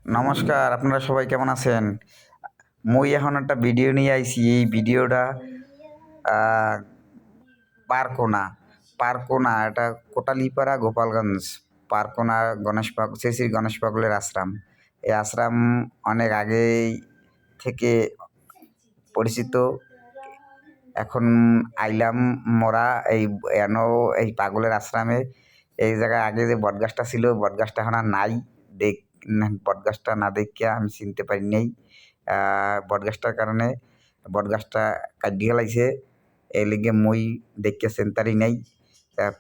নমস্কার, আপনারা সবাই কেমন আছেন? মুই এখন একটা ভিডিও নিয়ে আইছি। এই ভিডিওটা আ পারকোনা, পারকোনা এটা কোটালীপাড়া, গোপালগঞ্জ। পারকোনা শ্রী শ্রী গণেশ পাগলের আশ্রম। এই আশ্রম অনেক আগেই থেকে পরিচিত। এখন আইলাম মোরা এই পাগলের আশ্রমে। এই জায়গায় আগে যে বটগাছটা ছিল, বটগাছটা এখন আর নাই। দেখ বটগাছটা না দেখিয়া আমি চিনতে পারি নাই। বটগাছটার কারণে বটগাছটা কাটি ফেলাইছে। এই লিগে মুই দেখিয়া চিনতারি নাই।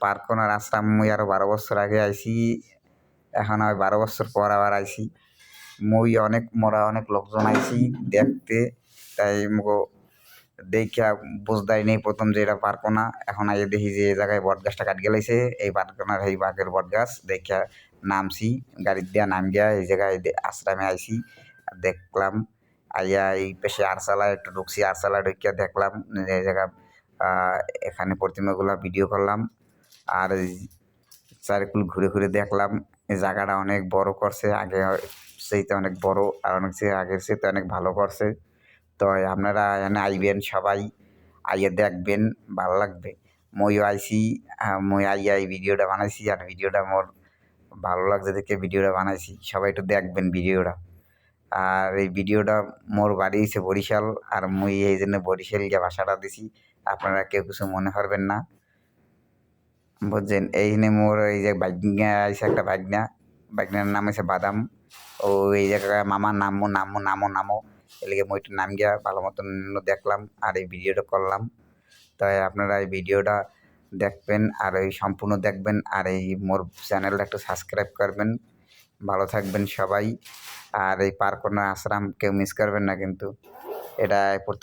পার্কনার আশ্রম মুই আরো 12 বছর আগে আইছি। এখন আমি 12 বছর পর আবার আইছি। মোরা অনেক লোকজন আইছি দেখতে। তাই মগো দেখিয়া বুঝদাই নেই প্রথম যে এটা পারকোনা। এখন আইয়া দেখি যে এই জায়গায় বটগাছটা কাটি গেলাইছে। এই পারকোনার এই বাঘের বটগাছ দেখিয়া নামছি। গাড়ির দিয়া নাম গিয়া এই জায়গায় আশ্রমে আইছি। দেখলাম আইয়া এই পাশে আরসালায় একটু ঢুকছি। আরসালায় ঢুকিয়া দেখলাম যে এই জায়গা এখানে প্রতিমাগুলা ভিডিও করলাম। আর এই চারিকুল ঘুরে ঘুরে দেখলাম। এই জায়গাটা অনেক বড় করছে। আগে চাইতে অনেক বড় আর অনেক আগের চাইতে অনেক ভালো করছে। তো আপনারা এখানে আইবেন সবাই, আইয়া দেখবেন, ভালো লাগবে। মুইও আইছি, মুই আইয়া এই ভিডিওটা বানাইছি। আর ভিডিওটা মোর ভালো লাগছে দেখে ভিডিওটা বানাইছি। সবাই একটু দেখবেন ভিডিওটা। আর এই ভিডিওটা মোর বাড়ি হইছে বরিশাল। আর মুই এই জন্য বরিশালিয়া ভাষাটা দিছি। আপনারা কেউ কিছু মনে করবেন না, বুঝছেন? এইখানে মোর এই যে বাইকনা আইছে, একটা বাইকনার নাম হইছে বাদাম। ও এই জায়গায় মামার নামো। এলিগে মুই একটু নাম গিয়া ভালো মতন দেখলাম আর এই ভিডিওটা করলাম। তাই আপনারা এই ভিডিওটা দেখবেন আর এই সম্পূর্ণ দেখবেন। আর এই মোর চ্যানেলটা একটু সাবস্ক্রাইব করবেন। ভালো থাকবেন সবাই। আর এই পারকোনা আশ্রম কেউ মিস করবেন না কিন্তু। এটা প্রত্যেক